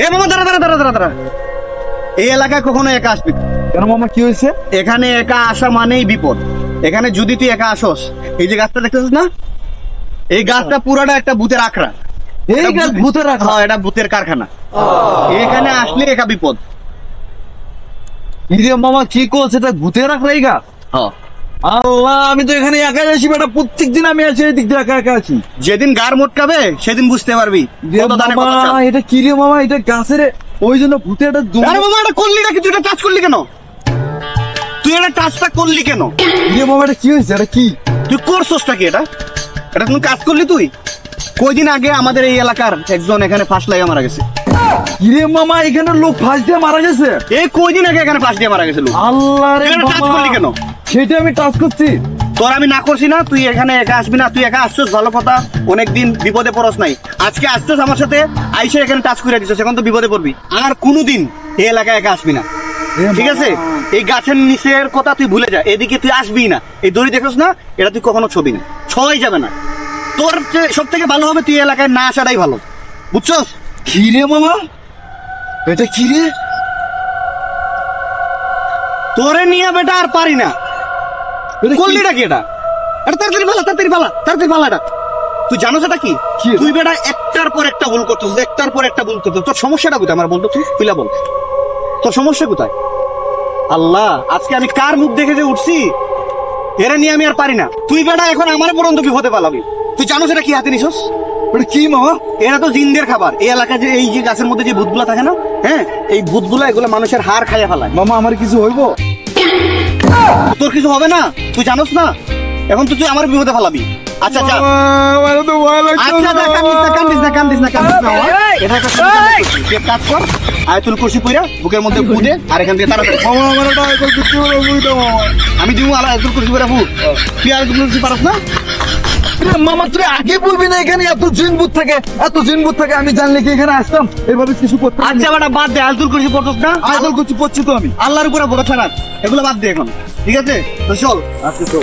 এ মামা দাঁড়া দাঁড়া দাঁড়া দাঁড়া দাঁড়া, এই এলাকায় কখনো একা আসবি না। কেন মামা কি হয়েছে? এখানে একা আসা মানেই বিপদ। এখানে যদি তুই একা আসস, এই যে গাছটা দেখতেছিস না, এই গাছটা পুরাটা একটা ভূতের আখড়া। এই গাছ ভূতের আখড়া? হ্যাঁ, এটা ভূতের কারখানা। এখানে আসলে একা বিপদ। ইরে মামা কি করছে, এটা ভূতের আখড়া এই গাছ? হ্যাঁ। আল্লাহ, আমি তো এখানে একাই আসি বেটা, প্রত্যেকদিন আমি আসি এই দিক দিয়ে একা একা আছি। যেদিন গার মোটকাবে সেদিন বুঝতে পারবি কত দানে কত চাল। মামা এটা কি রে মামা, এটা গাছের ওই জন্য ভূতে এটা আরে মামা, এটা করলি নাকি? তুই এটা টাচ করলি কেন? তুই এটা টাচটা করলি কেন? ইরে মামা এটা কি হয়েছে, এটা কি? তুই করছসটা কি? এটা এটা তুমি কাজ করলি তুই? কয়দিন আগে আমাদের এই এলাকার একজন এখানে ফাঁস লাগিয়ে মারা গেছে। ইরে মামা এখানে লোক ফাঁস দিয়ে মারা গেছে? এই কয়দিন আগে এখানে ফাঁস দিয়ে মারা গেছে লোক। আল্লাহ রে তুই এটা টাচ করলি কেন? সেটা আমি টাচ করছি। তোর আমি না করছি না, তুই এখানে একা আসবি না। তুই একা আসছিস ভালো কথা, অনেকদিন বিপদে পড়স নাই, আজকে আসছিস আমার সাথে, আইসে এখানে টাচ করে দিছিস, এখন তো বিপদে পড়বি। আর কোনোদিন এই এলাকায় একা আসবি না, ঠিক আছে? এই গাছের নিচের কথা তুই ভুলে যা, এদিকে তুই আসবি না। এই দড়ি দেখছ না, এটা তুই কখনো ছবি না, ছয় যাবে না। তোর সব থেকে ভালো হবে তুই এলাকায় না আসাটাই ভালো, বুঝছস? কি রে মামা, এটা কি রে? তোরে নিয়ে বেটা আর পারি না। করলিটা কি এটা? এটা তাড়াতাড়ি পালা, তাড়াতাড়ি পালা, তাড়াতাড়ি পালা। এটা তুই জানো সেটা কি? তুই বেটা একটার পর একটা ভুল করতেছ, একটার পর একটা ভুল করতেছ। তোর সমস্যাটা কোথায় আমার বলতো? তুই পিলা বল, তোর সমস্যা কোথায়? আল্লাহ, আজকে আমি কার মুখ দেখে যে উঠছি, এরা নিয়ে আমি আর পারি না। তুই বেটা এখন আমার পর্যন্ত বিপদে পালাবি। তুই জানো সেটা কি হাতে নিছস? এটা কি মামা? এরা তো জিনদের খাবার। এই এলাকায় যে এই যে গাছের মধ্যে যে ভূতগুলা থাকে না, হ্যাঁ, এই ভূতগুলা এগুলো মানুষের হাড় খাইয়া ফেলায়। মামা আমার কিছু হইব? তোর কিছু হবে না, তুই জানোস না। এখন তো তুই আমার বিপদে ফেলাবি। আচ্ছা যা, আমার তো ভয় লাগছে। আচ্ছা যা, কান্দিস না, কান্দিস না, কান্দিস না, কান্দিস না। এটা একটা তুই এক কাজ কর, আয়াতুল কুরসি পইরা বুকের মধ্যে ফুদে, আর এখান থেকে তাড়াতাড়ি। মামা আমার এটা আয়াতুল কুরসি পড়া বুঝতো মামা। আমি দিমু আয়াতুল কুরসি পইরা ফুদ। তুই আয়াতুল কুরসি পারস না? মামা তুই আগে বলবি না এখানে এত জিন ভূত থাকে, এত জিন ভূত থাকে? আমি জানলে কি এখানে আসতাম? এভাবে কিছু করতে? আচ্ছা বেটা বাদ দে, আয়াতুল কুরসি পড়ছস না? আয়াতুল কুরসি পড়ছি তো আমি। আল্লাহর উপরে ভরসা রাখ, এগুলো বাদ দে এখন, ঠিক আছে? তো চল। আচ্ছা তো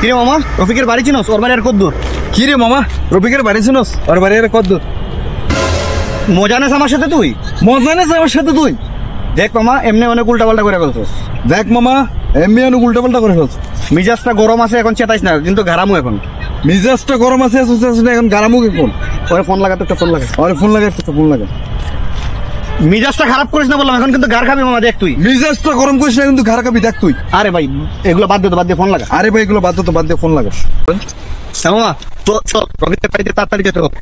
কিরে মামা, রফিকের বাড়ি চিনোস? ওর বাড়ি আর কত দূর? কি রে মামা, রফিকের বাড়ি শুনোস? ওর বাড়ি আর কত দূর? মজা নেস আমার সাথে তুই? মজা নেই আমার সাথে তুই? দেখ মামা, এমনি অনেক উল্টা পাল্টা করে ফেলছস। দেখ মামা, এমনি অনেক উল্টা পাল্টা করে ফেলছ। মিজাজটা গরম আছে, এখন চেতাইস না, কিন্তু ঘারামু এখন। মিজাজটা গরম আছে, এখন গারামুখে ফোন। ওরে ফোন লাগাতে, একটা ফোন লাগা। আরে ফোন লাগে, একটা ফোন লাগে। মিজাজটা খারাপ করিস না বললাম, এখন কিন্তু গার খাবি মামা। দেখ তুই মিজাজটা গরম করিস না কিন্তু ঘাড় কাবি। দেখ তুই। আরে ভাই এগুলো বাদ দে তো, বাদ দিয়ে ফোন লাগা। আরে ভাই এগুলো বাদ দে তো, বাদ দিয়ে ফোন লাগাস। হ্যাঁ মামা, তো চল রফিকের বাড়িতে তাড়াতাড়ি যেতে হবে।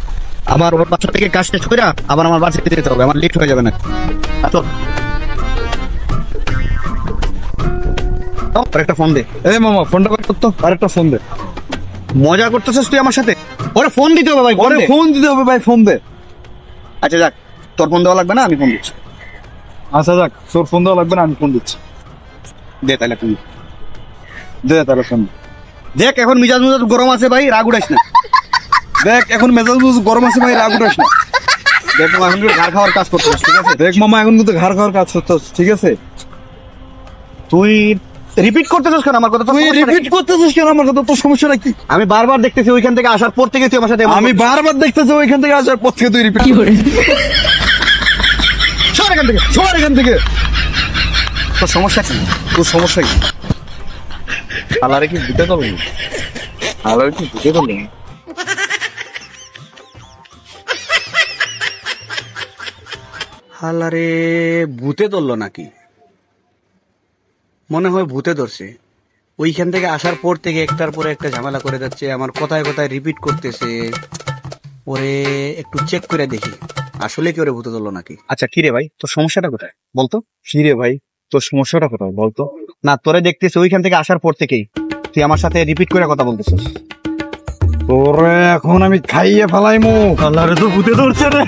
আমার ওর বাচ্চা থেকে কাজ শেষ করে আবার আমার বাড়িতে যেতে হবে, আমার লেট হয়ে যাবে না। চল, একটা ফোন দে। এই মামা ফোনটা বার করতো, আর একটা ফোন দে। মজা করতেছিস তুই আমার সাথে? ওরে ফোন দিতে হবে ভাই, ওরে ফোন দিতে হবে ভাই, ফোন দে। আচ্ছা যাক, তোর ফোন দেওয়া লাগবে না, আমি ফোন দিচ্ছি। আচ্ছা যাক, তোর ফোন দেওয়া লাগবে না, আমি ফোন দিচ্ছি। দে তাহলে ফোন দে তাহলে ফোন। দেখ, এখন মিজাজ গরম আছে ভাই, রাগ উড়াইস না। দেখ এখন মেজাজ গরম আছে ভাই, রাগ উঠাস না। দেখ মামা, এখন কিন্তু ঘাড় খাওয়ার কাজ করতেছিস, ঠিক আছে? দেখ মামা এখন কিন্তু ঘাড় খাওয়ার কাজ করতেছ, ঠিক আছে? তুই রিপিট করতেছিস কেন আমার কথা? তুই রিপিট করতেছিস কেন আমার কথা? তোর সমস্যাটা কি? আমি বারবার দেখতেছি ওইখান থেকে আসার পর থেকে তুই আমার সাথে আমি বারবার দেখতেছি ওইখান থেকে আসার পর থেকে তুই রিপিট করে। সর এখান থেকে, সর এখান থেকে। তোর সমস্যা কি? তোর সমস্যা কি? আলারে কি বুঝতে পারবো? আলারে কি বুঝতে পারলি? আলারে ভূতে ধরলো নাকি? মনে হয় ভূতে ধরছে। ওইখান থেকে আসার পর থেকে একটার পরে একটা ঝামেলা করে যাচ্ছে, আমার কথায় কথায় রিপিট করতেছে। ওরে একটু চেক করে দেখি আসলে কি ওরে ভূতে ধরলো নাকি। আচ্ছা কি রে ভাই, তোর সমস্যাটা কোথায় বলতো? কি রে ভাই, তোর সমস্যাটা কোথায় বলতো? না, তোরে দেখতেছি ওইখান থেকে আসার পর থেকেই তুই আমার সাথে রিপিট করে কথা বলতেছিস। তোরে এখন আমি খাইয়ে ফেলাইমু। আল্লাহরে তো ভূতে ধরছে রে।